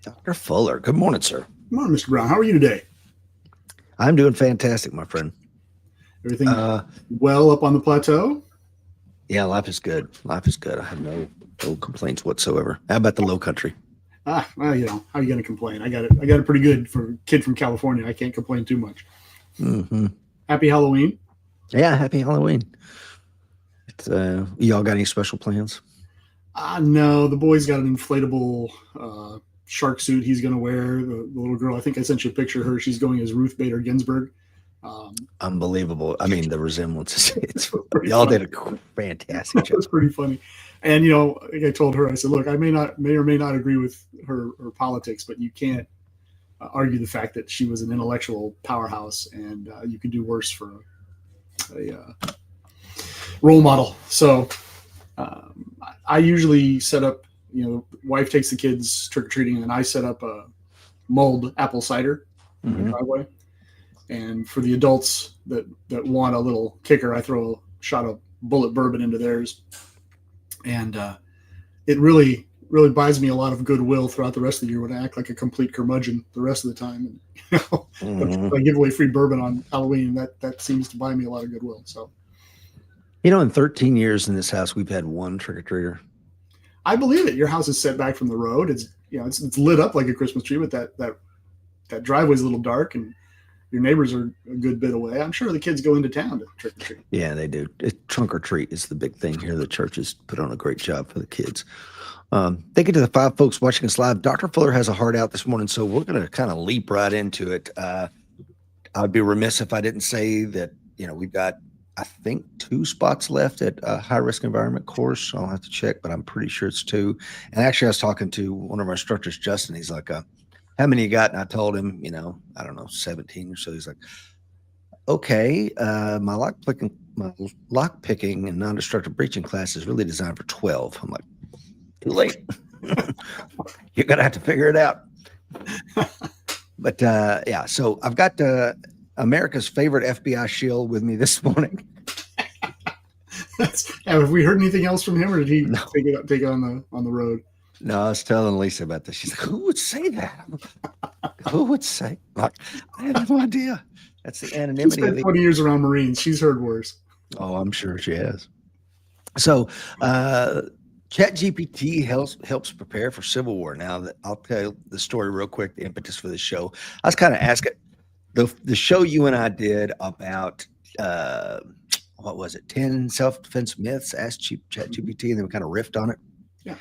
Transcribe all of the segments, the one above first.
Dr. Fuller, good morning, sir. Good morning, Mr. Brown. How are you today? I'm doing fantastic, my friend. Everything well up on the plateau? Yeah, life is good. Life is good. I have no complaints whatsoever. How about the low country? Well, how are you going to complain? I got it pretty good for a kid from California. I can't complain too much. Mm-hmm. Happy Halloween. Yeah, happy Halloween. Y'all got any special plans? No, the boy's got an inflatable shark suit he's going to wear. The little girl, I think I sent you a picture of her. She's going as Ruth Bader Ginsburg. Unbelievable. I mean, the resemblance. Y'all did a fantastic job. That's pretty funny. And, I told her, I said, look, I may or may not agree with her politics, but you can't argue the fact that she was an intellectual powerhouse, and you could do worse for a role model. So I usually set up, wife takes the kids trick-or-treating, and I set up a mulled apple cider in the driveway. And for the adults that want a little kicker, I throw a shot of bullet bourbon into theirs. And it really buys me a lot of goodwill throughout the rest of the year when I act like a complete curmudgeon the rest of the time. And I give away free bourbon on Halloween, and that seems to buy me a lot of goodwill. So, in 13 years in this house, we've had one trick-or-treater. I believe it. Your house is set back from the road. It's lit up like a Christmas tree, but that driveway's a little dark, and your neighbors are a good bit away. I'm sure the kids go into town to trick or treat. Yeah, they do. Trunk or treat is the big thing here. The churches put on a great job for the kids. Thank you to the 5 folks watching us live. Dr. Fuller has a heart out this morning, so we're going to kind of leap right into it. I'd be remiss if I didn't say that, we've got, I think, 2 spots left at a high-risk environment course. I'll have to check, but I'm pretty sure it's 2. And actually, I was talking to one of our instructors, Justin. He's like, how many you got? And I told him, I don't know, 17 or so. He's like, okay, my lock picking and non-destructive breaching class is really designed for 12. I'm like, too late. You're going to have to figure it out. But yeah, so I've got America's favorite FBI shield with me this morning. Have we heard anything else from him, or did he take it on the road? No, I was telling Lisa about this. She's like, who would say that? Who would say? Like, I have no idea. That's the anonymity. She's spent 20 years around Marines. She's heard worse. Oh, I'm sure she has. So ChatGPT helps prepare for Civil War. Now, I'll tell you the story real quick, the impetus for the show. I was kind of asking, the show you and I did about, what was it, 10 self-defense myths, asked ChatGPT, and then we kind of riffed on it. Yeah.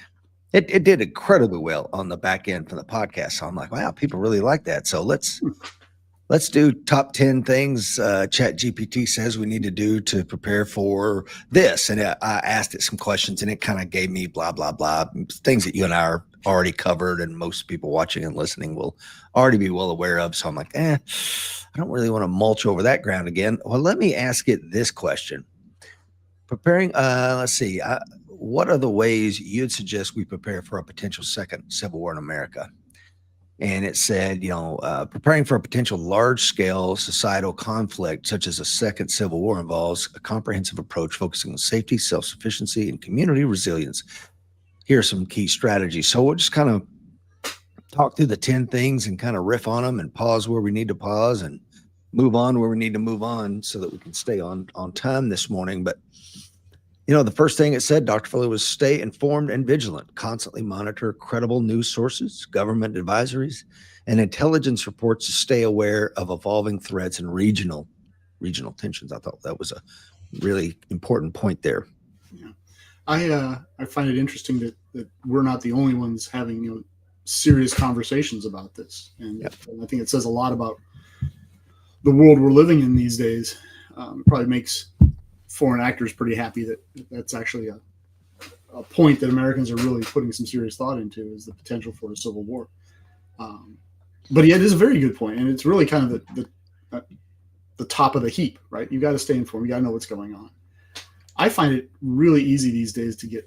It did incredibly well on the back end from the podcast. So I'm like, wow, people really like that. So let's do top 10 things ChatGPT says we need to do to prepare for this. And I asked it some questions, and it kind of gave me blah, blah, blah, things that you and I are already covered, and most people watching and listening will already be well aware of. So I'm like, I don't really want to mulch over that ground again. Well, let me ask it this question. Preparing, let's see, what are the ways you'd suggest we prepare for a potential second Civil War in America? And it said, preparing for a potential large-scale societal conflict, such as a second Civil War, involves a comprehensive approach focusing on safety, self-sufficiency, and community resilience. Here are some key strategies. So we'll just kind of talk through the 10 things and kind of riff on them and pause where we need to pause and move on where we need to move on so that we can stay on time this morning. But the first thing it said, Dr. Fuller, was stay informed and vigilant. Constantly monitor credible news sources, government advisories, and intelligence reports to stay aware of evolving threats and regional tensions. I thought that was a really important point there. Yeah, I find it interesting that we're not the only ones having serious conversations about this, and I think it says a lot about the world we're living in these days. It probably makes foreign actors pretty happy that that's actually a point that Americans are really putting some serious thought into, is the potential for a civil war. But yeah, it is a very good point, and it's really kind of the top of the heap, right? You got to stay informed. You got to know what's going on. I find it really easy these days to get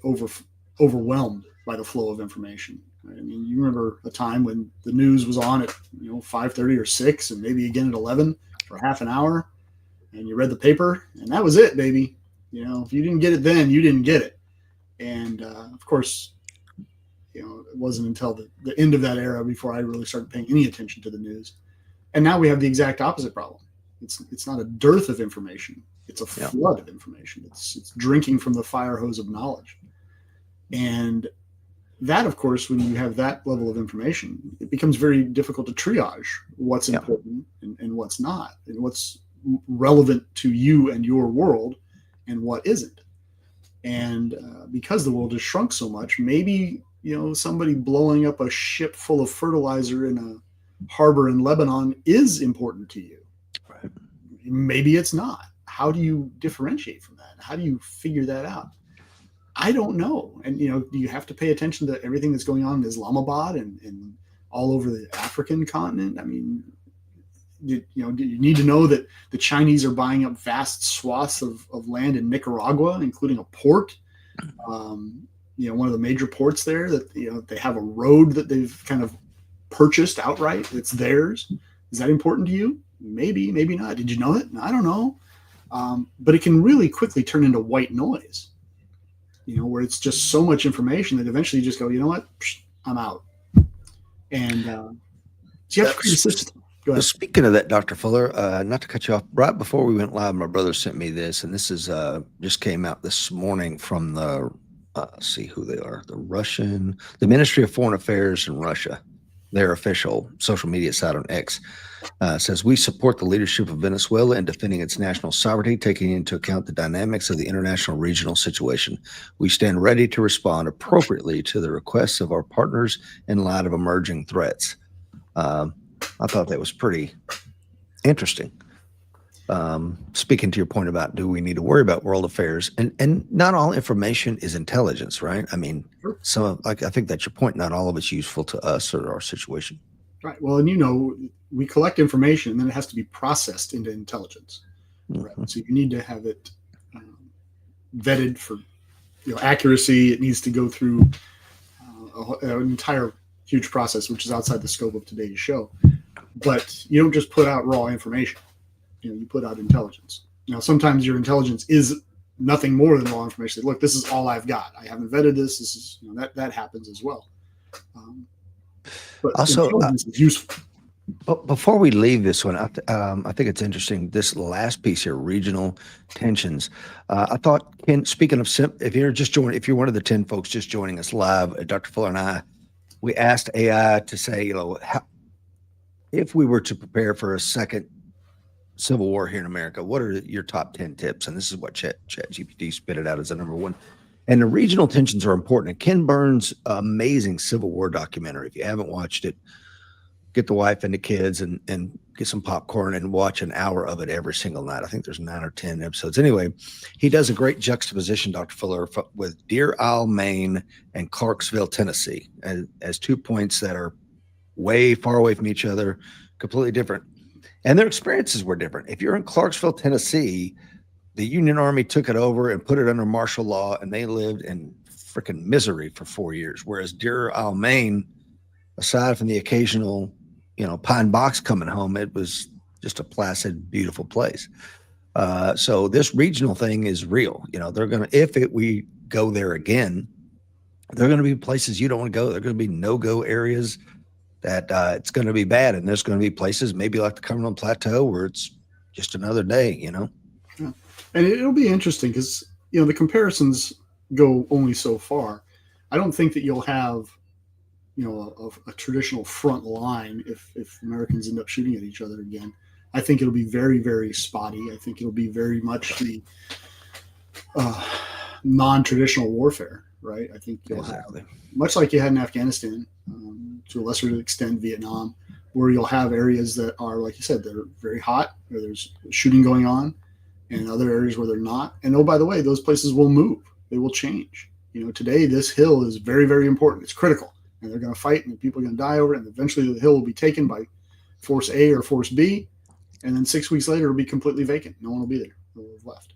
overwhelmed by the flow of information. Right? I mean, you remember a time when the news was on at 5:30 or 6, and maybe again at 11 for half an hour, and you read the paper, and that was it, baby. If you didn't get it then, you didn't get it. And of course, It wasn't until the end of that era before I really started paying any attention to the news. And now we have the exact opposite problem. It's not a dearth of information. It's a flood of information. It's drinking from the fire hose of knowledge. And that, of course, when you have that level of information, it becomes very difficult to triage what's important and what's not, and what's relevant to you and your world and what isn't. And because the world has shrunk so much, maybe, somebody blowing up a ship full of fertilizer in a harbor in Lebanon is important to you. Right. Maybe it's not. How do you differentiate from that? How do you figure that out? I don't know. And, do you have to pay attention to everything that's going on in Islamabad and all over the African continent? I mean, do you need to know that the Chinese are buying up vast swaths of land in Nicaragua, including a port? One of the major ports there that, they have a road that they've kind of purchased outright. It's theirs. Is that important to you? Maybe, maybe not. Did you know it? I don't know. But it can really quickly turn into white noise, where it's just so much information that eventually you just go, you know what? Psh, I'm out. And so you have to create a system. Go ahead. Speaking of that, Dr. Fuller, not to cut you off, right before we went live, my brother sent me this, and this is just came out this morning from the, see who they are, the Ministry of Foreign Affairs in Russia. Their official social media site on X says, we support the leadership of Venezuela in defending its national sovereignty, taking into account the dynamics of the international regional situation. We stand ready to respond appropriately to the requests of our partners in light of emerging threats. I thought that was pretty interesting. Speaking to your point about, do we need to worry about world affairs? And not all information is intelligence, right? I mean, I think that's your point. Not all of it's useful to us or our situation. Right. Well, and we collect information and then it has to be processed into intelligence. Right? So you need to have it vetted for accuracy. It needs to go through an entire huge process, which is outside the scope of today's show. But you don't just put out raw information. You put out intelligence. Sometimes your intelligence is nothing more than raw information. Look, this is all I've got. I haven't vetted this. This is that happens as well. But also, intelligence is useful. But before we leave this one, I think it's interesting. This last piece here, regional tensions. I thought, speaking of, if you're one of the 10 folks just joining us live, Dr. Fuller and I, we asked AI to say, if we were to prepare for a second civil war here in America, what are your top 10 tips? And this is what ChatGPT spit it out as a number one. And the regional tensions are important. And Ken Burns' amazing Civil War documentary, if you haven't watched it, get the wife and the kids and get some popcorn and watch an hour of it every single night. I think there's 9 or 10 episodes. Anyway, he does a great juxtaposition, Dr. Fuller, with Deer Isle, Maine and Clarksville, Tennessee, as 2 points that are way far away from each other, completely different. And their experiences were different. If you're in Clarksville, Tennessee, the Union Army took it over and put it under martial law, and they lived in freaking misery for 4 years. Whereas Deer Isle, Maine, aside from the occasional, pine box coming home, it was just a placid, beautiful place. So this regional thing is real. They're going to, we go there again, they're going to be places you don't want to go. They're going to be no-go areas that it's going to be bad. And there's going to be places maybe like the Cumberland Plateau where it's just another day, Yeah. And it'll be interesting because, the comparisons go only so far. I don't think that you'll have, a traditional front line if Americans end up shooting at each other again. I think it'll be very, very spotty. I think it'll be very much the non-traditional warfare, right? I think you'll have, much like you had in Afghanistan, to a lesser extent Vietnam, where you'll have areas that are, like you said, they're very hot, where there's shooting going on, and other areas where they're not. And oh, by the way, those places will move. They will change. Today this hill is very, very important. It's critical. And they're going to fight, and people are going to die over it. And eventually the hill will be taken by Force A or Force B. And then 6 weeks later, it'll be completely vacant. No one will be there. No one will have left.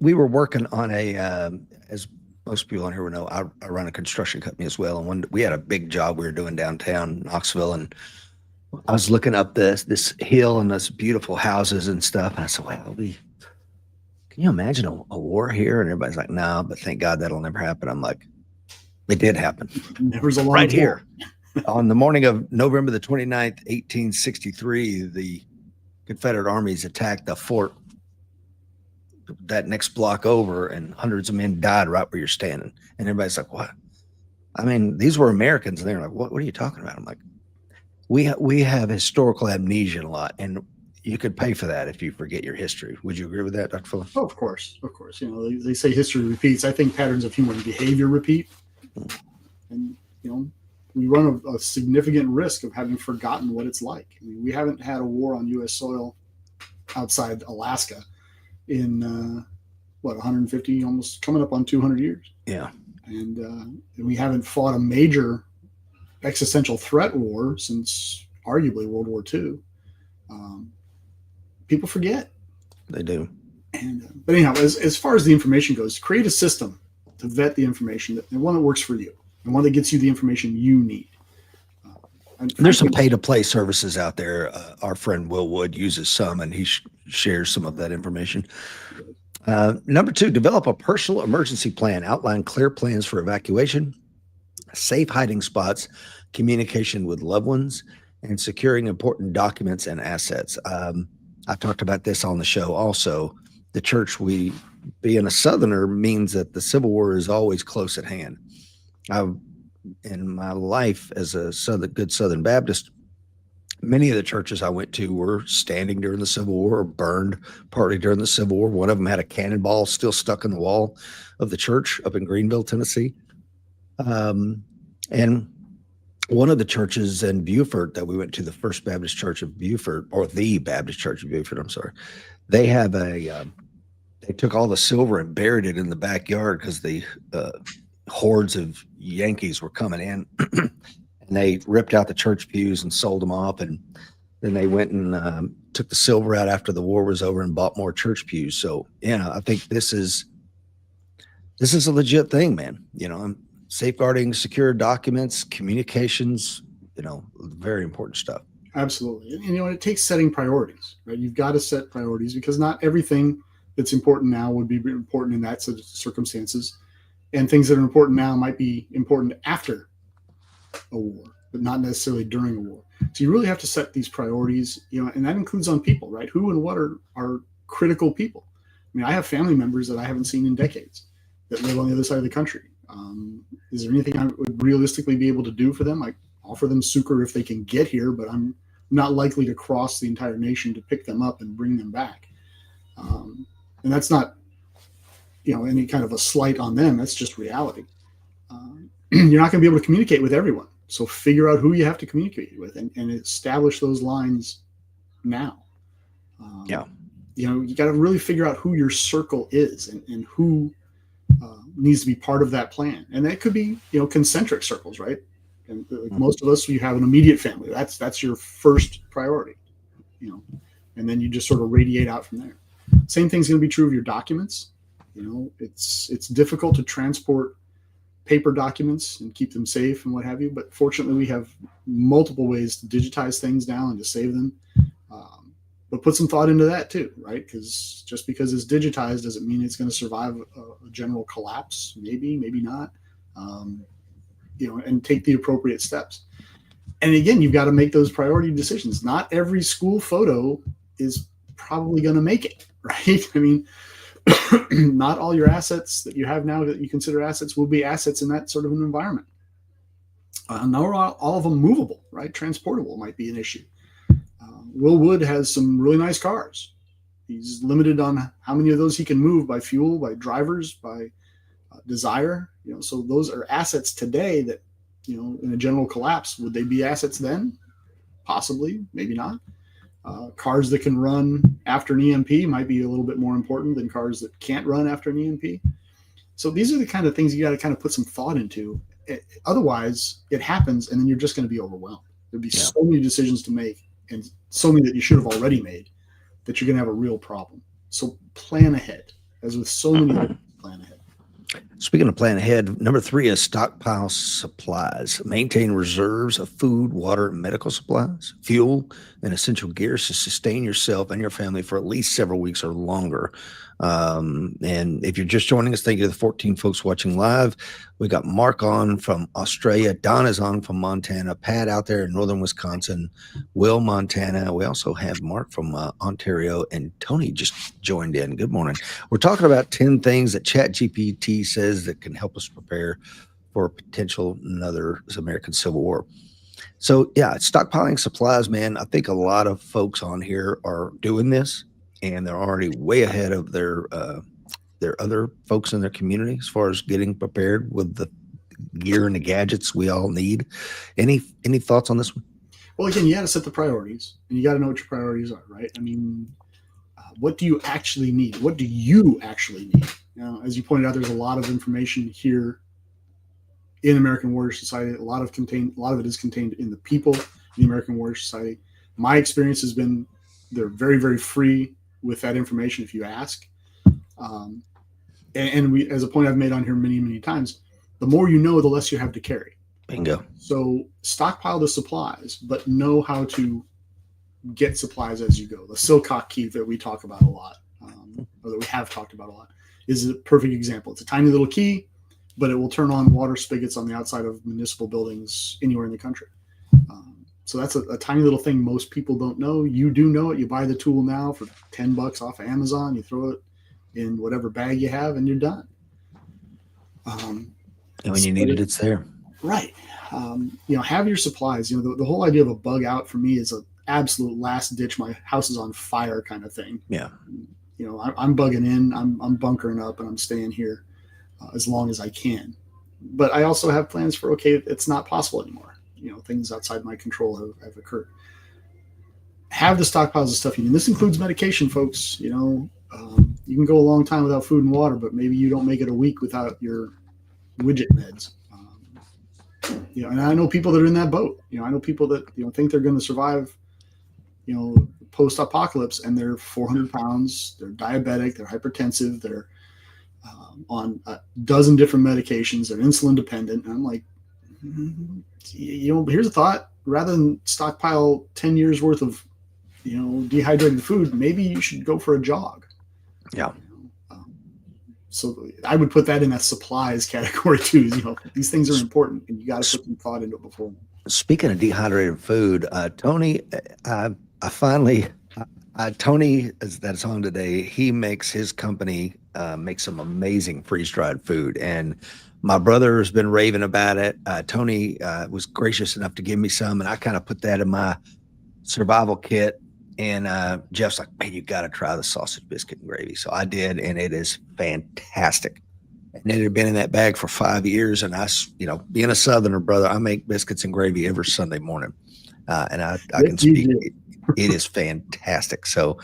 We were working on as most people on here will know, I run a construction company as well. And we had a big job we were doing downtown Knoxville. And I was looking up this hill and those beautiful houses and stuff. And I said, well, can you imagine a war here? And everybody's like, no, but thank God that'll never happen. I'm like, it did happen Never's a long right time. here. On the morning of November the 29th, 1863, the Confederate armies attacked the fort that next block over, and hundreds of men died right where you're standing. And everybody's like, what? I mean, these were Americans. And they're like, what are you talking about? I'm like, we have historical amnesia a lot, and you could pay for that if you forget your history. Would you agree with that, Dr. Fuller? Oh, of course, of course. You know, they say history repeats. I think patterns of human behavior repeat, and you know, we run a significant risk of having forgotten what it's like. I mean, we haven't had a war on U.S. soil outside Alaska in 150, almost coming up on 200 years. Yeah, and we haven't fought a major existential threat war since arguably World War II. People forget. they do. But anyhow, as far as the information goes, create a system to vet the information, and one that works for you, and one that gets you the information you need. There's some pay-to-play services out there. Our friend Will Wood uses some, and he shares some of that information. Number 2, develop a personal emergency plan. Outline clear plans for evacuation, safe hiding spots, communication with loved ones, and securing important documents and assets. I've talked about this on the show also. The church, we being a Southerner, means that the Civil War is always close at hand. In my life as a good Southern Baptist, many of the churches I went to were standing during the Civil War or burned partly during the Civil War. One of them had a cannonball still stuck in the wall of the church up in Greenville, Tennessee. And one of the churches in Beaufort that we went to, the First Baptist Church of Beaufort, or the Baptist Church of Beaufort, I'm sorry, they have they took all the silver and buried it in the backyard because the hordes of Yankees were coming in, and they ripped out the church pews and sold them off. And then they went and took the silver out after the war was over and bought more church pews. So, yeah, I think this is a legit thing, man. You know, safeguarding secure documents, communications, you know, very important stuff. Absolutely. And, you know, it takes setting priorities, right? You've got to set priorities because not everything that's important now would be important in that set of circumstances. And things that are important now might be important after a war, but not necessarily during a war. So you really have to set these priorities, you know, and that includes on people, right? Who and what are critical people. I mean, I have family members that I haven't seen in decades that live on the other side of the country. Is there anything I would realistically be able to do for them? I offer them succor if they can get here, but I'm not likely to cross the entire nation to pick them up and bring them back. And that's not, you know, any kind of a slight on them. That's just reality. You're not going to be able to communicate with everyone. So figure out who you have to communicate with and establish those lines now. Yeah. You know, you got to really figure out who your circle is and who needs to be part of that plan. And that could be, you know, concentric circles, right? And like most of us, you have an immediate family. That's your first priority, you know, and then you just sort of radiate out from there. Same thing's going to be true of your documents. You know, it's difficult to transport paper documents and keep them safe and what have you. But fortunately, we have multiple ways to digitize things now and to save them. But put some thought into that too, right? Because just because it's digitized doesn't mean it's going to survive a general collapse. Maybe not. You know, and take the appropriate steps. And again, you've got to make those priority decisions. Not every school photo is probably going to make it, right? I mean, not all your assets that you have now that you consider assets will be assets in that sort of an environment. Not all of them movable, right? Transportable might be an issue. Will Wood has some really nice cars. He's limited on how many of those he can move by fuel, by drivers, by desire. You know, so those are assets today that, you know, in a general collapse, would they be assets then? Possibly, maybe not. Cars that can run after an EMP might be a little bit more important than cars that can't run after an EMP. So these are the kind of things you got to kind of put some thought into. Otherwise, it happens, and then you're just going to be overwhelmed. There'd be so many decisions to make, and so many that you should have already made, that you're going to have a real problem. So plan ahead. As with so many things, plan ahead. Speaking of plan ahead, number 3 is stockpile supplies. Maintain reserves of food, water, and medical supplies, fuel, and essential gears to sustain yourself and your family for at least several weeks or longer. And if you're just joining us, thank you to the 14 folks watching live. We got Mark on from Australia. Don is on from Montana. Pat out there in northern Wisconsin. Will, Montana. We also have Mark from Ontario, and Tony just joined in. Good morning. We're talking about 10 things that ChatGPT says that can help us prepare for a potential another American Civil War. So yeah, stockpiling supplies, man. I think a lot of folks on here are doing this, and they're already way ahead of their other folks in their community as far as getting prepared with the gear and the gadgets we all need. Any thoughts on this one? Well, again, you got to set the priorities, and you got to know what your priorities are, right? I mean, what do you actually need? What do you actually need? As you pointed out, there's a lot of information here in American Warrior Society. A lot of it is contained in the people in the American Warrior Society. My experience has been they're very, very free with that information if you ask. And we, as a point I've made on here many, many times, the more you know, the less you have to carry. Bingo. So stockpile the supplies, but know how to get supplies as you go. The Silcock key that we talk about a lot, or that we have talked about a lot, is a perfect example. It's a tiny little key, but it will turn on water spigots on the outside of municipal buildings anywhere in the country. So that's a tiny little thing most people don't know. You do know it. You buy the tool now for $10 off of Amazon. You throw it in whatever bag you have, and you're done. And when you need it, it's there. Right. Have your supplies. The whole idea of a bug out for me is an absolute last ditch. My house is on fire kind of thing. Yeah. I'm bugging in. I'm bunkering up, and I'm staying here as long as I can. But I also have plans for, okay, it's not possible anymore. Things outside my control have occurred. Have the stockpiles of stuff you need. This includes medication, folks. You can go a long time without food and water, but maybe you don't make it a week without your widget meds. And I know people that are in that boat. I know people that think they're going to survive, post-apocalypse, and they're 400 pounds. They're diabetic. They're hypertensive. They're on a dozen different medications. They're insulin dependent. And I'm like, here's a thought. Rather than stockpile 10 years worth of, dehydrated food, maybe you should go for a jog. Yeah. So I would put that in that supplies category too. These things are important, and you got to put some thought into it before. Speaking of dehydrated food, Tony, Tony that's on today. He makes his company make some amazing freeze-dried food, and my brother has been raving about it. Tony was gracious enough to give me some, and I kind of put that in my survival kit. And Jeff's like, man, you got to try the sausage biscuit and gravy. So I did, and it is fantastic. And it had been in that bag for 5 years. And I, being a Southerner, brother, I make biscuits and gravy every Sunday morning. And I can speak. It is fantastic. So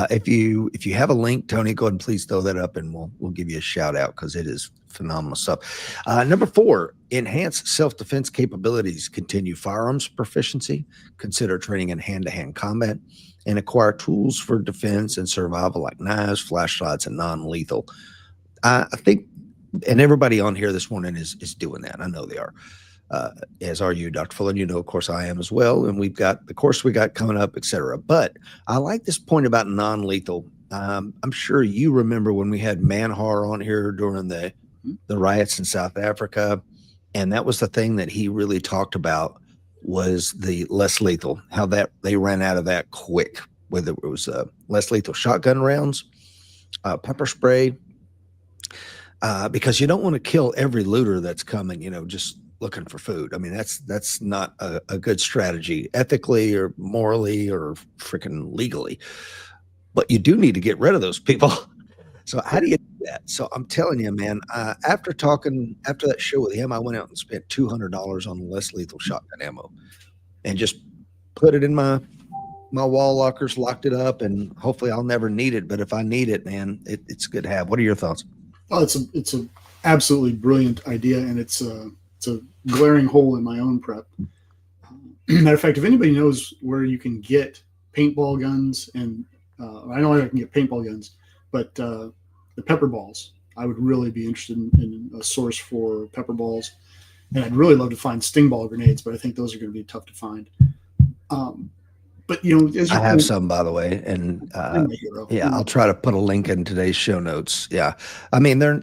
if you have a link, Tony, go ahead and please throw that up, and we'll give you a shout out, because it is phenomenal stuff. Number 4, enhance self-defense capabilities, continue firearms proficiency, consider training in hand-to-hand combat, and acquire tools for defense and survival like knives, flashlights, and non-lethal. I think, and everybody on here this morning is doing that. I know they are. As are you, Dr. Fuller. Of course, I am as well. And we've got the course we got coming up, et cetera. But I like this point about non-lethal. I'm sure you remember when we had Manhar on here during the riots in South Africa. And that was the thing that he really talked about, was the less lethal, how that they ran out of that quick, whether it was less lethal shotgun rounds, pepper spray, because you don't want to kill every looter that's coming, just looking for food. I mean, that's not a good strategy, ethically or morally or freaking legally. But you do need to get rid of those people. So how do you do that? So I'm telling you, man, after that show with him, I went out and spent $200 on less lethal shotgun ammo, and just put it in my wall lockers, locked it up, and hopefully I'll never need it. But if I need it, man, it's good to have. What are your thoughts? Oh, it's a absolutely brilliant idea, and it's a glaring hole in my own prep. Matter of fact, if anybody knows where you can get paintball guns, and I know I can get paintball guns, but the pepper balls, I would really be interested in a source for pepper balls. And I'd really love to find sting ball grenades, but I think those are going to be tough to find. But you know, as I you have some, by the way, and I'm a hero. yeah, I'll try to put a link in today's show notes. Yeah, I mean they're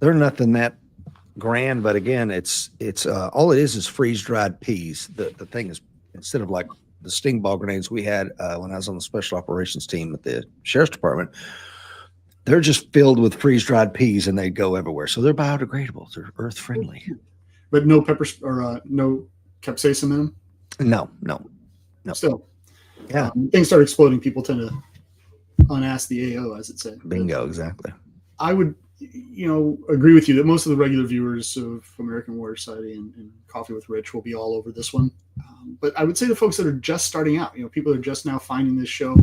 nothing that grand, but again, it's all it is freeze dried peas. The thing is, instead of like the sting ball grenades we had when I was on the special operations team at the sheriff's department, they're just filled with freeze dried peas and they go everywhere. So they're biodegradable. They're earth friendly. But no pepper or no capsaicin in them. No. Still, Yeah. Things start exploding. People tend to unask the AO, as it said. Bingo. Exactly. I would, agree with you that most of the regular viewers of American Warrior Society and Coffee with Rich will be all over this one. But I would say the folks that are just starting out, people that are just now finding this show,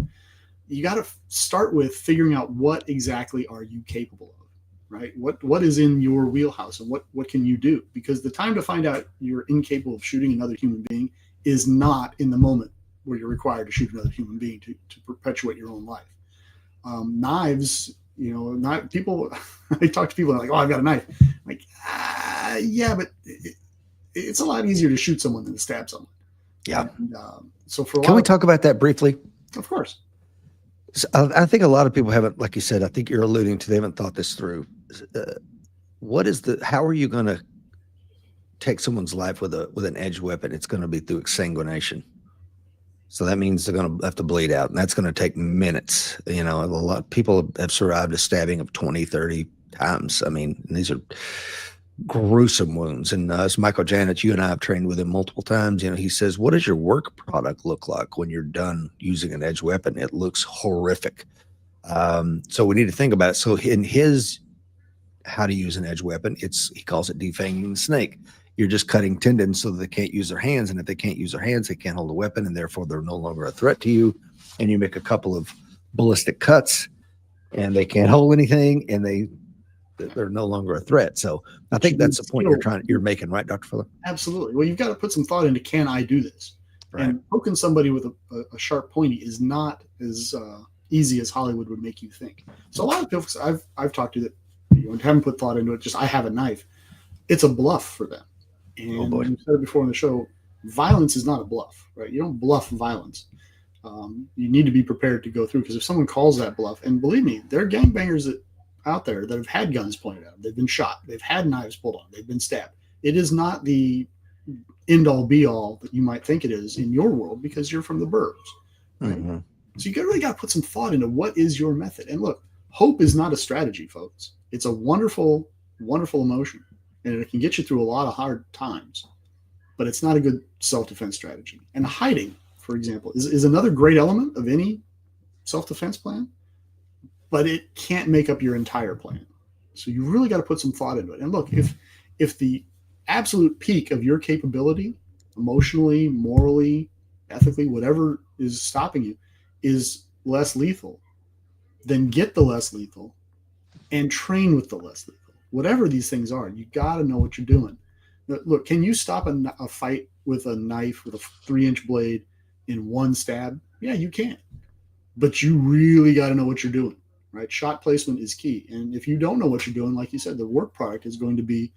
you got to start with figuring out what exactly are you capable of, right? What is in your wheelhouse and what can you do? Because the time to find out you're incapable of shooting another human being is not in the moment where you're required to shoot another human being to perpetuate your own life. Knives, not people. I talk to people that are like, "Oh, I've got a knife." I'm like, yeah, but it's a lot easier to shoot someone than to stab someone. Yeah. And, so for Can we talk about that briefly? Of course. So I think a lot of people haven't, like you said, I think you're alluding to, they haven't thought this through. How are you going to take someone's life with an edged weapon? It's going to be through exsanguination. So that means they're going to have to bleed out, and that's going to take minutes. A lot of people have survived a stabbing of 20, 30 times. I mean, these are gruesome wounds. And as Michael Janet, you and I have trained with him multiple times. He says, what does your work product look like when you're done using an edged weapon? It looks horrific. So we need to think about it. So in his how to use an edged weapon, he calls it defanging the snake. You're just cutting tendons so that they can't use their hands. And if they can't use their hands, they can't hold a weapon, and therefore they're no longer a threat to you. And you make a couple of ballistic cuts and they can't hold anything, and they're no longer a threat. So I think that's the point you're making, right, Dr. Fuller? Absolutely. Well, you've got to put some thought into, can I do this? Right. And poking somebody with a sharp pointy is not as easy as Hollywood would make you think. So a lot of folks I've talked to that haven't put thought into it, just I have a knife. It's a bluff for them. And we said it before on the show, violence is not a bluff, right? You don't bluff violence. You need to be prepared to go through, because if someone calls that bluff, and believe me, there are gangbangers out there that have had guns pointed at them. They've been shot. They've had knives pulled on. They've been stabbed. It is not the end-all, be-all that you might think it is in your world, because you're from the burbs. Right? Mm-hmm. So you really got to put some thought into what is your method. And look, hope is not a strategy, folks. It's a wonderful, wonderful emotion. And it can get you through a lot of hard times, but it's not a good self-defense strategy. And hiding, for example, is another great element of any self-defense plan, but it can't make up your entire plan. So you really got to put some thought into it. And look, if the absolute peak of your capability, emotionally, morally, ethically, whatever is stopping you, is less lethal, then get the less lethal and train with the less lethal. Whatever these things are, you got to know what you're doing. Look, can you stop a fight with a knife with a 3-inch blade in one stab? Yeah, you can. But you really got to know what you're doing, right? Shot placement is key. And if you don't know what you're doing, like you said, the work product is going to be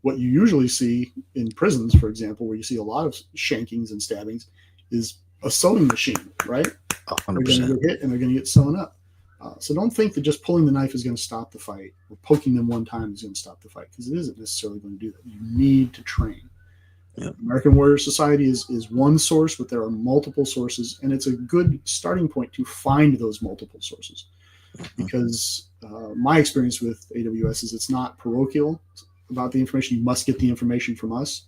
what you usually see in prisons, for example, where you see a lot of shankings and stabbings, is a sewing machine, right? 100%. They're going to get hit and they're going to get sewn up. So don't think that just pulling the knife is going to stop the fight, or poking them one time is going to stop the fight, because it isn't necessarily going to do that. You need to train. Yep. American Warrior Society is one source, but there are multiple sources, and it's a good starting point to find those multiple sources. Because my experience with AWS is it's not parochial about the information. You must get the information from us,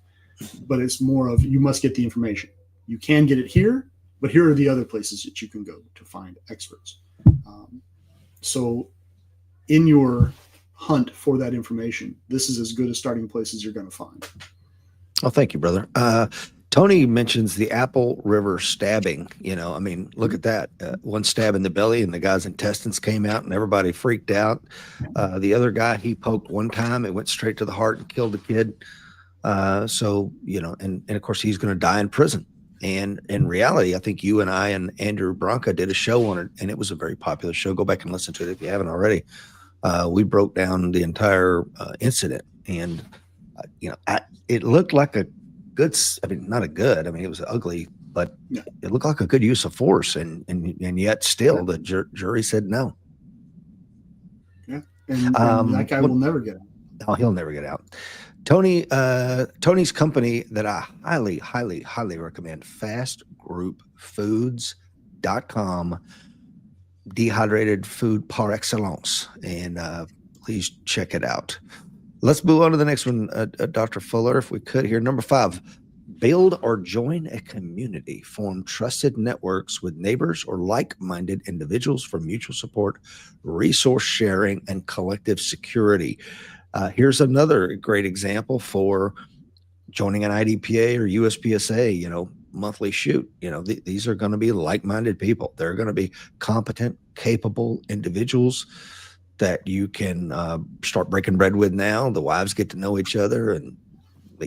but it's more of you must get the information. You can get it here, but here are the other places that you can go to find experts. So in your hunt for that information, this is as good a starting place as you're going to find. Oh, thank you, brother. Tony mentions the Apple River stabbing. Look at that. One stab in the belly and the guy's intestines came out and everybody freaked out. The other guy, he poked one time. It went straight to the heart and killed the kid. And of course, he's going to die in prison. And in reality, I think you and I and Andrew Branca did a show on it, and it was a very popular show. Go back and listen to it if you haven't already. We broke down the entire incident, and it looked like a good. It was an ugly but Yeah. it looked like a good use of force, and yet still the jury said no. Yeah, and that guy will never get out. Oh, he'll never get out. Tony's company that I highly, highly, highly recommend, fastgroupfoods.com, dehydrated food par excellence, and please check it out. Let's move on to the next one, Dr. Fuller, if we could here. Number 5, build or join a community. Form trusted networks with neighbors or like-minded individuals for mutual support, resource sharing, and collective security. Here's another great example for joining an IDPA or USPSA, monthly shoot. These are going to be like-minded people. They're going to be competent, capable individuals that you can start breaking bread with now. The wives get to know each other, and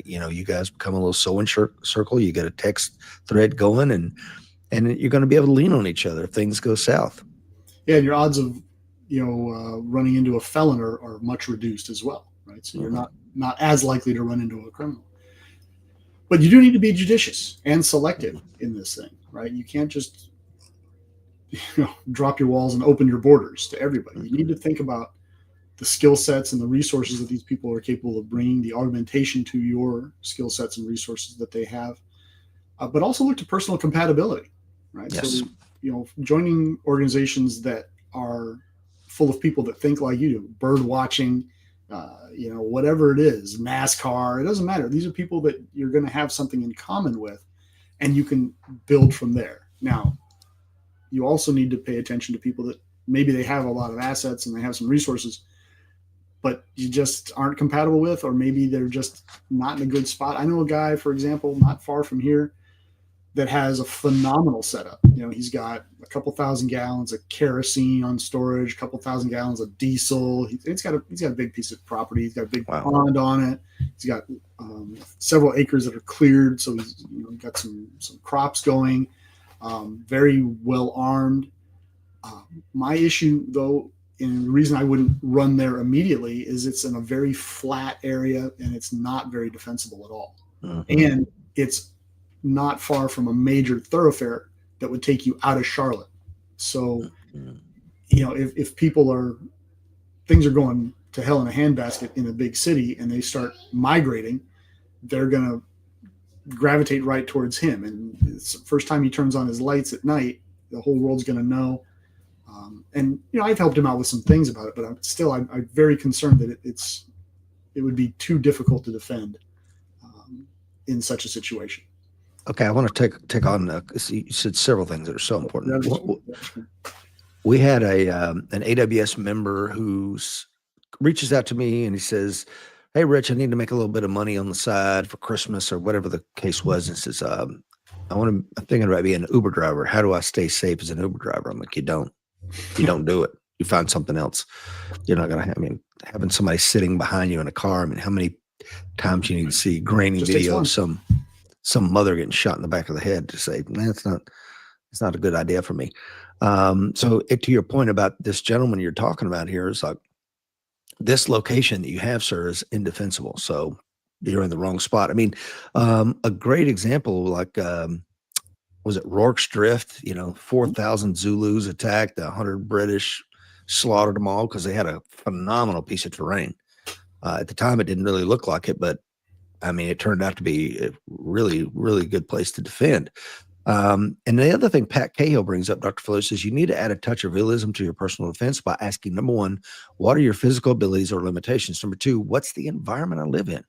you guys become a little sewing circle. You get a text thread going, and you're going to be able to lean on each other if things go south. Yeah, and your odds of running into a felon are much reduced as well, right? So you're not as likely to run into a criminal. But you do need to be judicious and selective in this thing, right? You can't just drop your walls and open your borders to everybody. You need to think about the skill sets and the resources that these people are capable of bringing, the augmentation to your skill sets and resources that they have, but also look to personal compatibility, right? Yes. So, joining organizations that are full of people that think like you do, bird watching, whatever it is, NASCAR, it doesn't matter. These are people that you're going to have something in common with, and you can build from there. Now, you also need to pay attention to people that maybe they have a lot of assets and they have some resources, but you just aren't compatible with, or maybe they're just not in a good spot. I know a guy, for example, not far from here, that has a phenomenal setup. He's got a couple thousand gallons of kerosene on storage, a couple thousand gallons of diesel. He's got a big piece of property. He's got a big pond on it. He's got several acres that are cleared, so he's got some crops going. Very well armed. My issue, though, and the reason I wouldn't run there immediately, is it's in a very flat area and it's not very defensible at all. And it's not far from a major thoroughfare that would take you out of Charlotte. So, if things are going to hell in a handbasket in a big city and they start migrating, they're going to gravitate right towards him. And it's the first time he turns on his lights at night, the whole world's going to know. And I've helped him out with some things about it, but I'm very concerned that it would be too difficult to defend in such a situation. Okay, I want to take on. You said several things that are so important. We had an AWS member who reaches out to me and he says, "Hey, Rich, I need to make a little bit of money on the side for Christmas," or whatever the case was. And says, "I'm thinking about being an Uber driver. How do I stay safe as an Uber driver?" I'm like, "You don't do it. You find something else. You're not gonna. Having somebody sitting behind you in a car. How many times you need to see grainy video of some mother getting shot in the back of the head to say, it's not a good idea for me." So to your point about this gentleman you're talking about here, is like, this location that you have, sir, is indefensible. So you're in the wrong spot. A great example, like, was it Rorke's Drift? 4,000 Zulus attacked, 100 British slaughtered them all because they had a phenomenal piece of terrain. At the time, it didn't really look like it, but it turned out to be a really, really good place to defend. And the other thing Pat Cahill brings up, Dr. Fuller, says you need to add a touch of realism to your personal defense by asking, number 1, what are your physical abilities or limitations? Number 2, what's the environment I live in?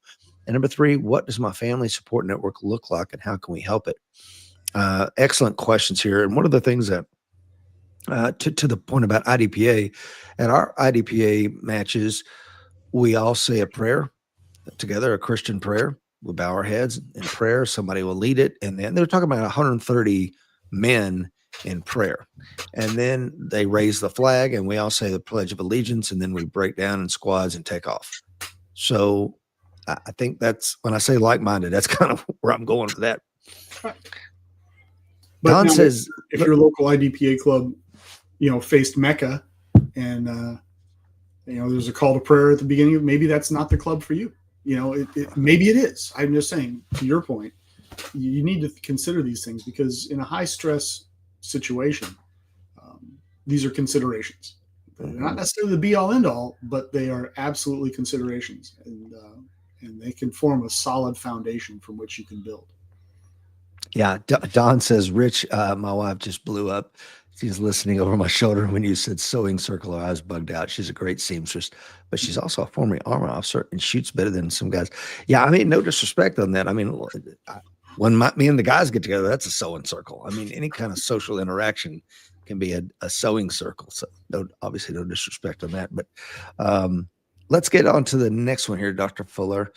And number 3, what does my family support network look like, and how can we help it? Excellent questions here. And one of the things that, to the point about IDPA, at our IDPA matches, we all say a prayer together, a Christian prayer. We bow our heads in prayer. Somebody will lead it. And then they're talking about 130 men in prayer. And then they raise the flag and we all say the Pledge of Allegiance, and then we break down in squads and take off. So I think that's, when I say like-minded, that's kind of where I'm going with that. But Don says, if your local IDPA club, faced Mecca and, there's a call to prayer at the beginning, maybe that's not the club for you. Maybe it is. I'm just saying, to your point, you need to consider these things, because in a high stress situation, these are considerations. They're not necessarily the be all end all, but they are absolutely considerations, and they can form a solid foundation from which you can build. Yeah. Don says, Rich, my wife just blew up. She's listening over my shoulder when you said sewing circle. I was bugged out. She's a great seamstress, but she's also a former Army officer and shoots better than some guys. Yeah. I mean, no disrespect on that. I mean, when me and the guys get together, that's a sewing circle. I mean, any kind of social interaction can be a sewing circle. So obviously no disrespect on that, but let's get on to the next one here, Dr. Fuller.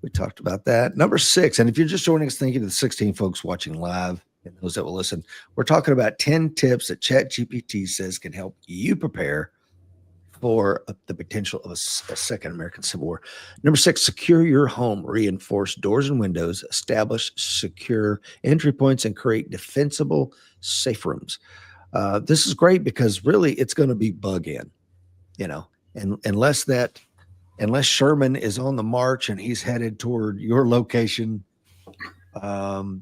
We talked about that. Number 6, and if you're just joining us, thank you to the 16 folks watching live and those that will listen. We're talking about 10 tips that ChatGPT says can help you prepare for the potential of a second American Civil War. Number 6, secure your home, reinforce doors and windows, establish secure entry points, and create defensible safe rooms. This is great because really it's going to be bug in, and unless Sherman is on the march and he's headed toward your location,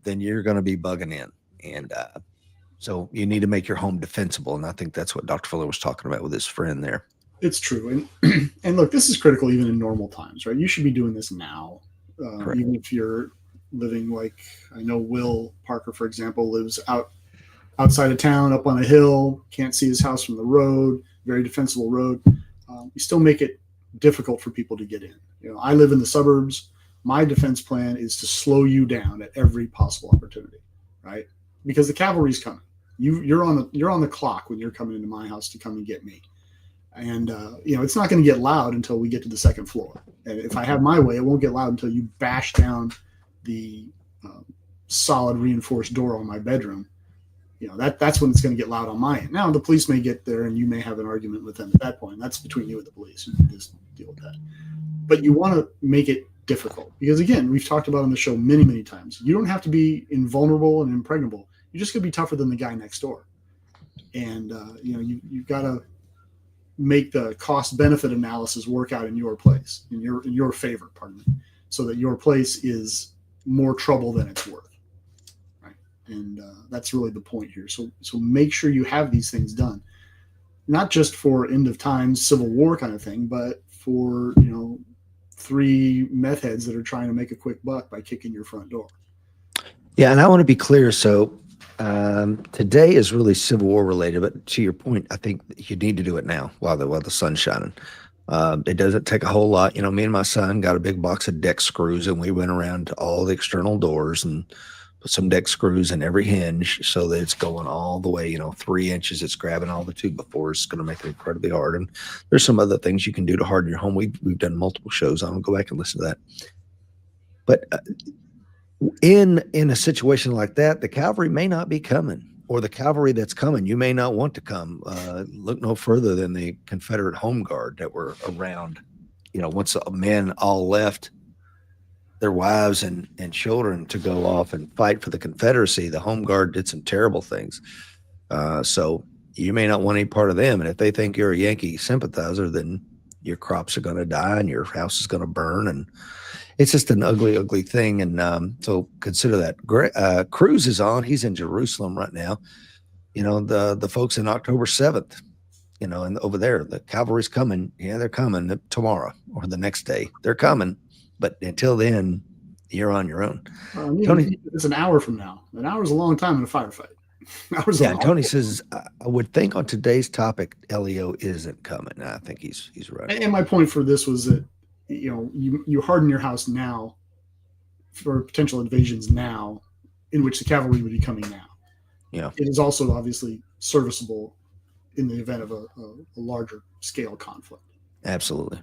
then you're going to be bugging in. And so you need to make your home defensible. And I think that's what Dr. Fuller was talking about with his friend there. It's true. And look, this is critical even in normal times, right? You should be doing this now. Even if you're living, like I know Will Parker, for example, lives outside of town, up on a hill, can't see his house from the road, very defensible road. You still make it difficult for people to get in. I live in the suburbs. My defense plan is to slow you down at every possible opportunity, right? Because the cavalry's coming. You're on the clock when you're coming into my house to come and get me. And it's not going to get loud until we get to the second floor. And if I have my way, it won't get loud until you bash down the solid reinforced door on my bedroom. That's when it's going to get loud on my end. Now the police may get there and you may have an argument with them at that point. That's between you and the police. You can just deal with that. But you want to make it difficult, because again, we've talked about on the show many, many times, you don't have to be invulnerable and impregnable. You're just going to be tougher than the guy next door. And you've got to make the cost benefit analysis work out in your place, in your favor, pardon me, so that your place is more trouble than it's worth. And that's really the point here. So make sure you have these things done, not just for end of times, Civil War kind of thing, but for, 3 meth heads that are trying to make a quick buck by kicking your front door. Yeah. And I want to be clear. So today is really Civil War related, but to your point, I think you need to do it now while the sun's shining. It doesn't take a whole lot. Me and my son got a big box of deck screws, and we went around to all the external doors and put some deck screws in every hinge so that it's going all the way, 3 inches. It's grabbing all the 2x4s. It's going to make it incredibly hard. And there's some other things you can do to harden your home. We've done multiple shows on them. Go back and listen to that. But in a situation like that, the cavalry may not be coming, or the cavalry that's coming, you may not want to come. Look no further than the Confederate Home Guard that were around. Once the men all left their wives and children to go off and fight for the Confederacy, the Home Guard did some terrible things. So you may not want any part of them. And if they think you're a Yankee sympathizer, then your crops are going to die and your house is going to burn. And it's just an ugly, ugly thing. And so consider that. Cruz is on. He's in Jerusalem right now. The folks in October 7th, and over there, the cavalry's coming. Yeah, they're coming tomorrow or the next day. They're coming. But until then, you're on your own. Tony, it's an hour from now. An hour is a long time in a firefight. Tony says, I would think on today's topic, LEO isn't coming. I think he's right. And my point for this was that, you harden your house now for potential invasions now, in which the cavalry would be coming now. Yeah. It is also obviously serviceable in the event of a larger scale conflict. Absolutely.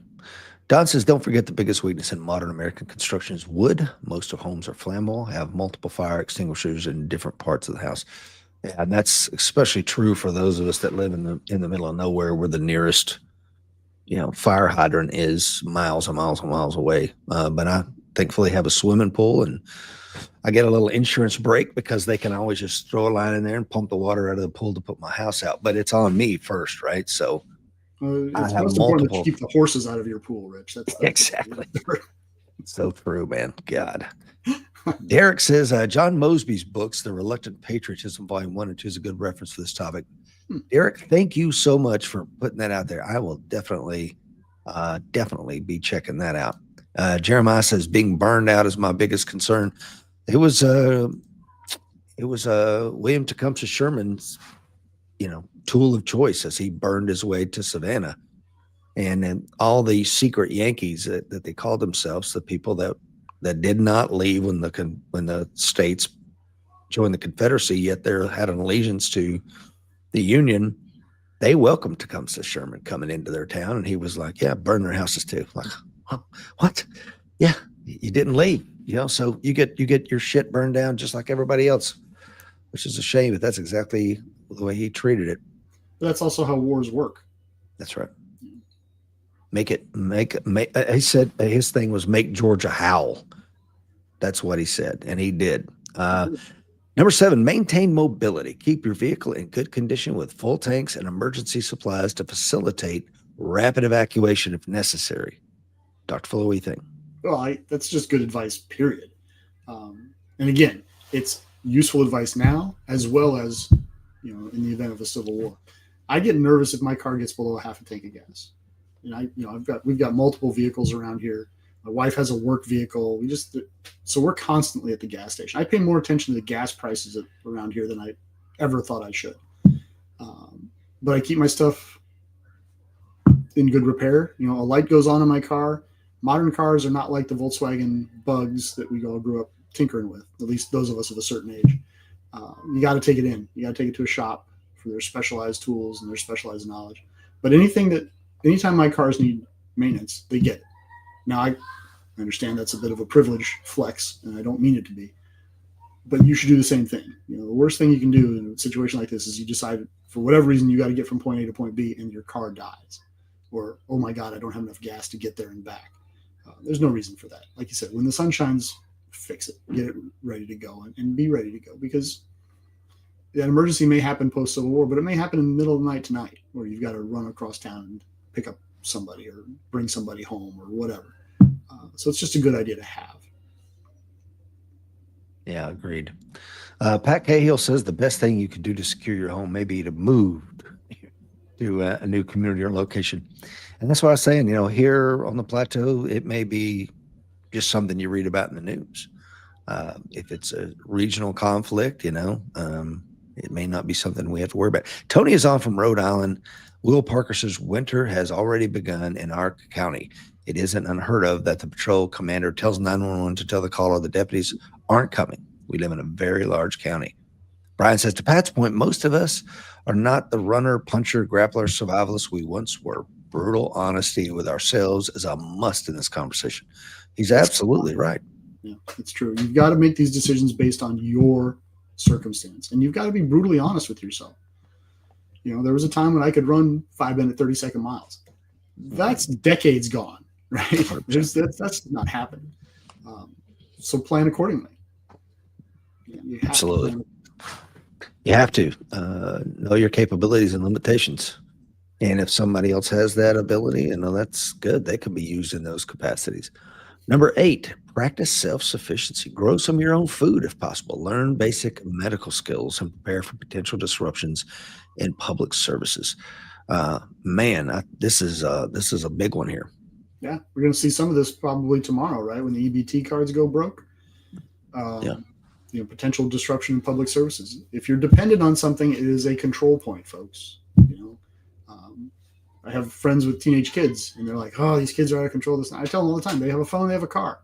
Don says, don't forget the biggest weakness in modern American construction is wood. Most of homes are flammable, have multiple fire extinguishers in different parts of the house. And that's especially true for those of us that live in the middle of nowhere, where the nearest, fire hydrant is miles and miles and miles away. But I thankfully have a swimming pool, and I get a little insurance break because they can always just throw a line in there and pump the water out of the pool to put my house out. But it's on me first, right? So it's most important that you keep the horses out of your pool, Rich. That's exactly. So true, man. God. Derek says John Mosby's books, The Reluctant Patriotism, Volume 1 and 2, is a good reference for this topic. Derek, thank you so much for putting that out there. I will definitely be checking that out. Jeremiah says being burned out is my biggest concern. It was William Tecumseh Sherman's, tool of choice as he burned his way to Savannah, and then all the secret Yankees that they called themselves, the people that did not leave when the states joined the Confederacy, yet they had an allegiance to the Union. They welcomed Tecumseh Sherman coming into their town, and he was like, "Yeah, burn their houses too." Like, what? Yeah, you didn't leave, so you get your shit burned down just like everybody else, which is a shame, but that's exactly the way he treated it. That's also how wars work. That's right. He said his thing was make Georgia howl. That's what he said, and he did. Number 7, maintain mobility. Keep your vehicle in good condition with full tanks and emergency supplies to facilitate rapid evacuation if necessary. Dr. Fuller, what do you think? Well, that's just good advice, period. And again, it's useful advice now as well as, in the event of a civil war. I get nervous if my car gets below a half a tank of gas. And we've got multiple vehicles around here. My wife has a work vehicle. So we're constantly at the gas station. I pay more attention to the gas prices around here than I ever thought I should. But I keep my stuff in good repair. A light goes on in my car. Modern cars are not like the Volkswagen Bugs that we all grew up tinkering with, at least those of us of a certain age. You got to take it in. You got to take it to a shop for their specialized tools and their specialized knowledge. But anytime my cars need maintenance, they get it. Now, I understand that's a bit of a privilege flex, and I don't mean it to be. But you should do the same thing. The worst thing you can do in a situation like this is you decide for whatever reason you got to get from point A to point B, and your car dies. Or, oh my God, I don't have enough gas to get there and back. There's no reason for that. Like you said, when the sun shines, fix it. Get it ready to go and be ready to go, because that emergency may happen post-Civil War, but it may happen in the middle of the night tonight, where you've got to run across town and pick up somebody or bring somebody home or whatever. So it's just a good idea to have. Yeah, agreed. Pat Cahill says the best thing you can do to secure your home may be to move to a new community or location. And that's what I was saying, here on the plateau, it may be just something you read about in the news. If it's a regional conflict, it may not be something we have to worry about. Tony is on from Rhode Island. Will Parker says winter has already begun in our county. It isn't unheard of that the patrol commander tells 911 to tell the caller the deputies aren't coming. We live in a very large county. Brian says, to Pat's point, most of us are not the runner, puncher, grappler, survivalists we once were. Brutal honesty with ourselves is a must in this conversation. He's absolutely right. Yeah, it's true. You've got to make these decisions based on your circumstance, and you've got to be brutally honest with yourself. There was a time when I could run 5-minute, 30-second miles. That's decades gone, right? That's not happening. So plan accordingly. Absolutely. You have to know your capabilities and limitations. And if somebody else has that ability, that's good. They can be used in those capacities. Number 8, practice self-sufficiency. Grow some of your own food if possible. Learn basic medical skills and prepare for potential disruptions in public services. This is a big one here. Yeah, we're going to see some of this probably tomorrow, right? When the EBT cards go broke. Potential disruption in public services. If you're dependent on something, it is a control point, folks. I have friends with teenage kids, and they're like, "Oh, these kids are out of control." I tell them all the time, they have a phone, they have a car.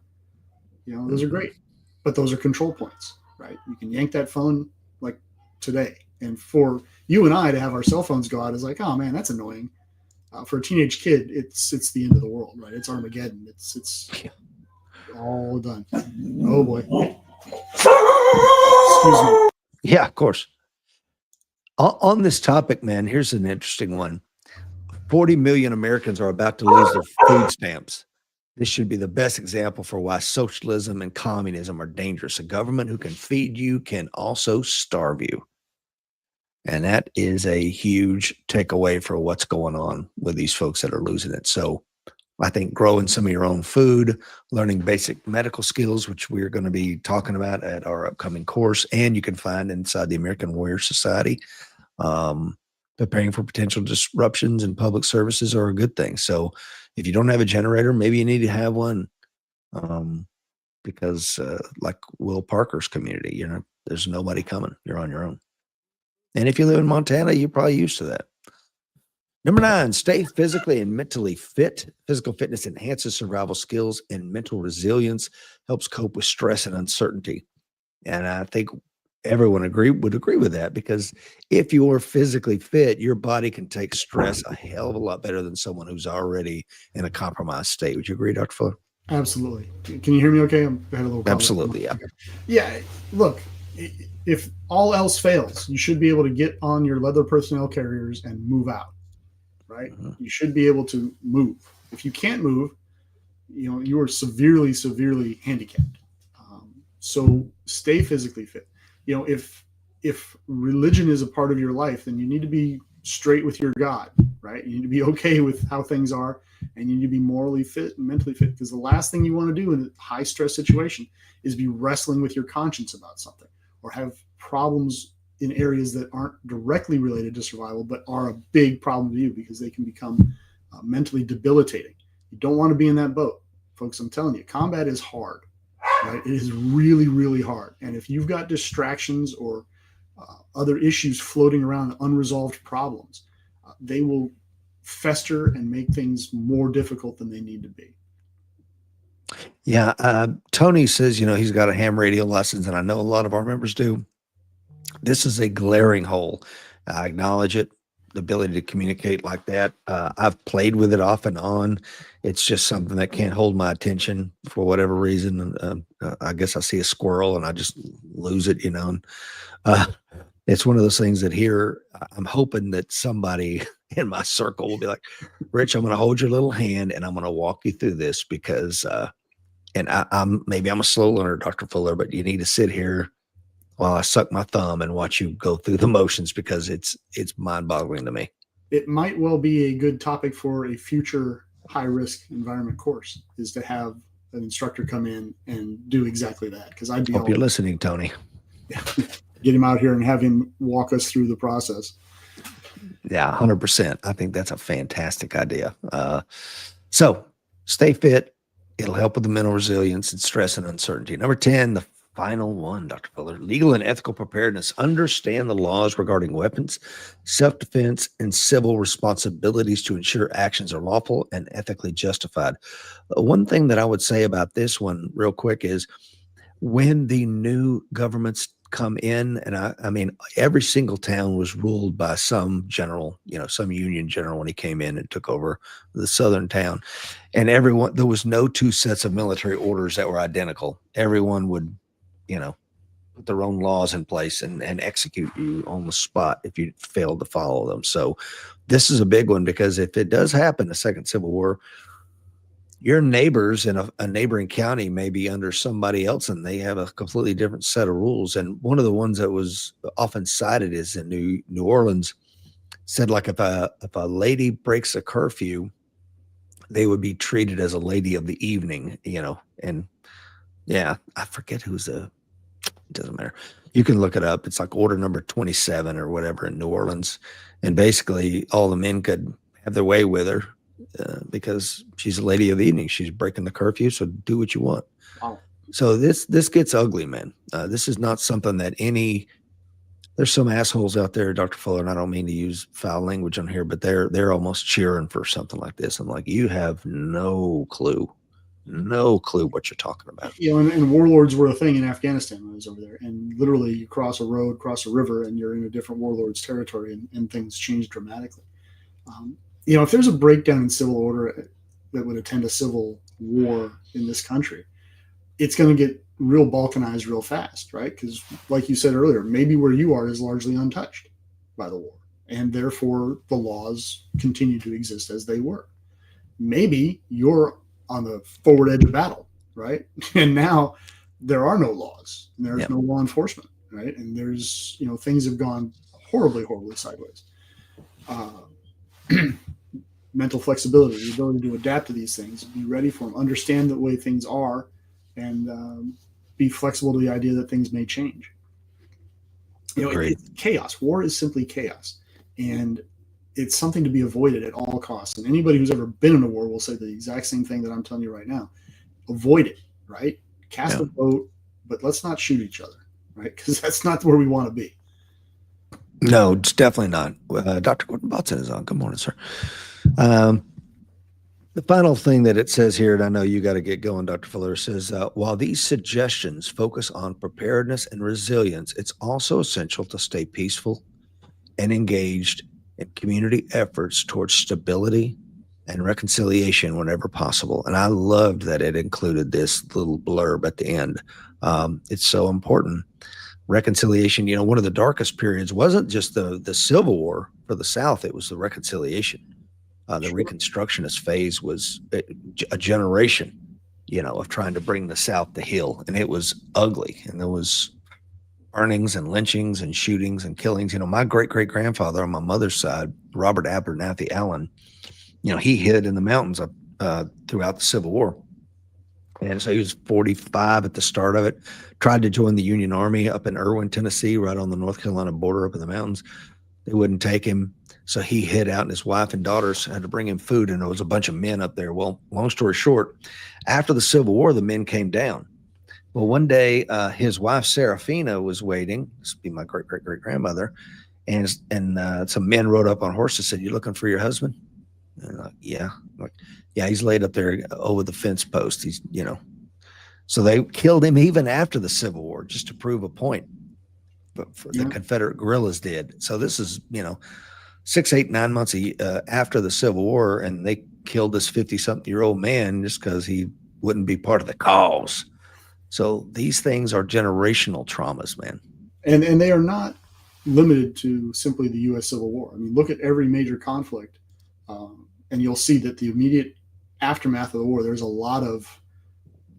Those are great, but those are control points, right? You can yank that phone like today, and for you and I to have our cell phones go out is like, oh man, that's annoying. For a teenage kid, it's the end of the world, right? It's Armageddon. It's all done. Oh boy. Excuse me. Yeah, of course. On this topic, man, here's an interesting one. 40 million Americans are about to lose their food stamps. This should be the best example for why socialism and communism are dangerous. A government who can feed you can also starve you. And that is a huge takeaway for what's going on with these folks that are losing it. So I think growing some of your own food, learning basic medical skills, which we're going to be talking about at our upcoming course, and you can find inside the American Warrior Society. Um, Preparing for potential disruptions in public services are a good thing. So if you don't have a generator, maybe you need to have one, because like Will Parker's community, there's nobody coming. You're on your own. And if you live in Montana, you're probably used to that. Number 9, stay physically and mentally fit. Physical fitness enhances survival skills, and mental resilience helps cope with stress and uncertainty. And I think everyone would agree with that, because if you're physically fit, your body can take stress a hell of a lot better than someone who's already in a compromised state. Would you agree, Dr. Fuller? Absolutely. Can you hear me okay? I had a little comment. Absolutely, yeah. Yeah, look, if all else fails, you should be able to get on your leather personnel carriers and move out, right? Mm-hmm. You should be able to move. If you can't move, you are severely, severely handicapped. So stay physically fit. If religion is a part of your life, then you need to be straight with your God, right? You need to be okay with how things are, and you need to be morally fit and mentally fit, because the last thing you want to do in a high stress situation is be wrestling with your conscience about something, or have problems in areas that aren't directly related to survival, but are a big problem to you, because they can become mentally debilitating. You don't want to be in that boat, folks. I'm telling you, combat is hard, right? It is really, really hard. And if you've got distractions or other issues floating around, unresolved problems, they will fester and make things more difficult than they need to be. Yeah. Tony says, he's got a ham radio license, and I know a lot of our members do. This is a glaring hole. I acknowledge it, the ability to communicate like that. I've played with it off and on. It's just something that can't hold my attention for whatever reason. I guess I see a squirrel and I just lose it, and it's one of those things that here I'm hoping that somebody in my circle will be like, Rich, I'm going to hold your little hand and I'm going to walk you through this, because, and I'm a slow learner, Dr. Fuller, but you need to sit here while I suck my thumb and watch you go through the motions, because it's mind-boggling to me. It might well be a good topic for a future high-risk environment course, is to have an instructor come in and do exactly that. Because I'd be hope you're listening, Tony. Get him out here and have him walk us through the process. Yeah, 100%. I think that's a fantastic idea. So stay fit. It'll help with the mental resilience and stress and uncertainty. Number 10, the final one, Dr. Fuller, legal and ethical preparedness. Understand the laws regarding weapons, self-defense, and civil responsibilities to ensure actions are lawful and ethically justified. One thing that I would say about this one real quick is, when the new governments come in, and I mean, every single town was ruled by some general, some Union general when he came in and took over the southern town, and there was no two sets of military orders that were identical. Everyone would, put their own laws in place and execute you on the spot if you failed to follow them. So this is a big one, because if it does happen, the second Civil War, your neighbors in a neighboring county may be under somebody else, and they have a completely different set of rules. And one of the ones that was often cited is in New Orleans, said, like, if a lady breaks a curfew, they would be treated as a lady of the evening, and yeah, I forget it doesn't matter. You can look it up. It's like order number 27 or whatever in New Orleans. And basically all the men could have their way with her, because she's a lady of the evening. She's breaking the curfew, so do what you want. Wow. So this gets ugly, man. This is not something that there's some assholes out there, Dr. Fuller, and I don't mean to use foul language on here, but they're almost cheering for something like this. I'm like, you have no clue what you're talking about. And warlords were a thing in Afghanistan when I was over there. And literally you cross a road, cross a river, and you're in a different warlord's territory, and things change dramatically. If there's a breakdown in civil order that would attend a civil war in this country, it's going to get real balkanized real fast, right? Because like you said earlier, maybe where you are is largely untouched by the war, and therefore the laws continue to exist as they were. Maybe you're on the forward edge of battle, right? And now there are no laws, and there's no law enforcement, right? And there's, things have gone horribly, horribly sideways. mental flexibility, the ability to adapt to these things, be ready for them, understand the way things are, and be flexible to the idea that things may change. Agreed. It's chaos. War is simply chaos, and it's something to be avoided at all costs. And anybody who's ever been in a war will say the exact same thing that I'm telling you right now. Avoid it, right? Cast a vote, but let's not shoot each other, right? Because that's not where we want to be. No, it's definitely not. Dr. Gordon Botson is on. Good morning, sir. The final thing that it says here, and I know you got to get going, Dr. Fuller, says, while these suggestions focus on preparedness and resilience, it's also essential to stay peaceful and engaged in community efforts towards stability and reconciliation whenever possible. And I loved that it included this little blurb at the end. It's so important. Reconciliation, one of the darkest periods wasn't just the Civil War for the South, it was the reconciliation. The Reconstructionist phase was a generation, of trying to bring the South to heel, and it was ugly. And there was burnings and lynchings and shootings and killings. My great-great-grandfather on my mother's side, Robert Abernathy Allen, he hid in the mountains throughout the Civil War. And so he was 45 at the start of it, tried to join the Union Army up in Irwin, Tennessee, right on the North Carolina border up in the mountains. They wouldn't take him. So he hid out, and his wife and daughters had to bring him food, and there was a bunch of men up there. Well, long story short, after the Civil War, the men came down. Well, one day, his wife, Serafina, was waiting. This would be my great-great-great-grandmother. And some men rode up on horses and said, "You looking for your husband?" And yeah. Yeah, he's laid up there over the fence post. He's, So they killed him even after the Civil War just to prove a point. But the Confederate guerrillas did. So this is, 6, 8, 9 months after the Civil War, and they killed this 50-something-year-old man just because he wouldn't be part of the cause. So these things are generational traumas, man. And they are not limited to simply the U.S. Civil War. I mean, look at every major conflict, and you'll see that the immediate aftermath of the war, there's a lot of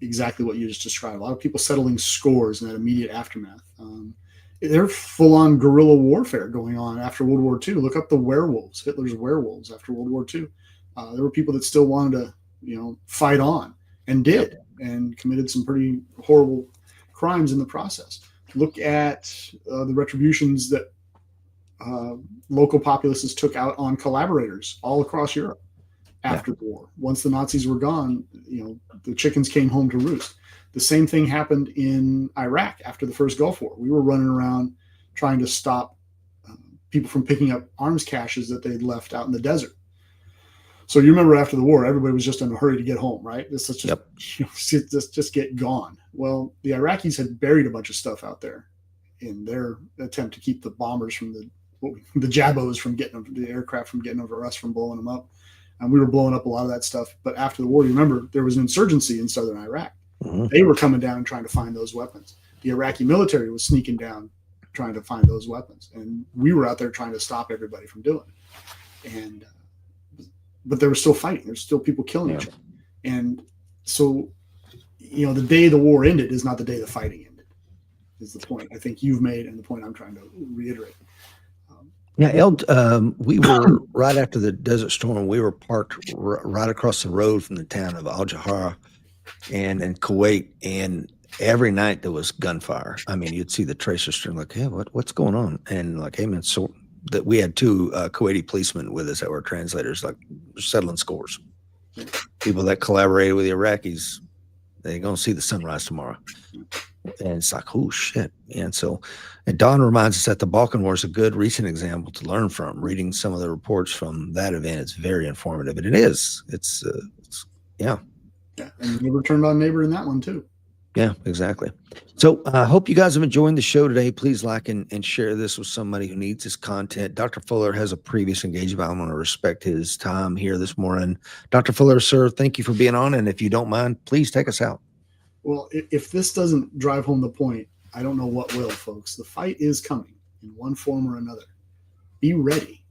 exactly what you just described. A lot of people settling scores in that immediate aftermath. There's full-on guerrilla warfare going on after World War II. Look up the werewolves, Hitler's werewolves after World War II. There were people that still wanted to, fight on, and did, and committed some pretty horrible crimes in the process. Look at the retributions that local populaces took out on collaborators all across Europe after the war. Once the Nazis were gone, the chickens came home to roost. The same thing happened in Iraq after the first Gulf War. We were running around trying to stop people from picking up arms caches that they'd left out in the desert. So you remember after the war, everybody was just in a hurry to get home, right? Let's just get gone. Well, the Iraqis had buried a bunch of stuff out there in their attempt to keep the bombers from the Jabos from getting them, the aircraft from getting over us, from blowing them up. And we were blowing up a lot of that stuff. But after the war, you remember there was an insurgency in southern Iraq. Mm-hmm. They were coming down and trying to find those weapons. The Iraqi military was sneaking down trying to find those weapons. And we were out there trying to stop everybody from doing it. But they were still fighting. There's still people killing each other. And so, the day the war ended is not the day the fighting ended, is the point I think you've made, and the point I'm trying to reiterate. We were right after the Desert Storm. We were parked right across the road from the town of Al Jahara and in Kuwait. And every night there was gunfire. I mean, you'd see the tracer string like, "Hey, what's going on?" And like, "Hey, man," so that we had 2 Kuwaiti policemen with us that were translators, like settling scores. People that collaborated with the Iraqis, they're going to see the sunrise tomorrow. And it's like, oh, shit. And Don reminds us that the Balkan War is a good recent example to learn from. Reading some of the reports from that event, it's very informative. And it is. It's Yeah. And neighbor turned on neighbor in that one, too. Yeah, exactly. So I hope you guys have enjoyed the show today. Please like and share this with somebody who needs this content. Dr. Fuller has a previous engagement. I want to respect his time here this morning. Dr. Fuller, sir, thank you for being on. And if you don't mind, please take us out. Well, if this doesn't drive home the point, I don't know what will, folks. The fight is coming in one form or another. Be ready.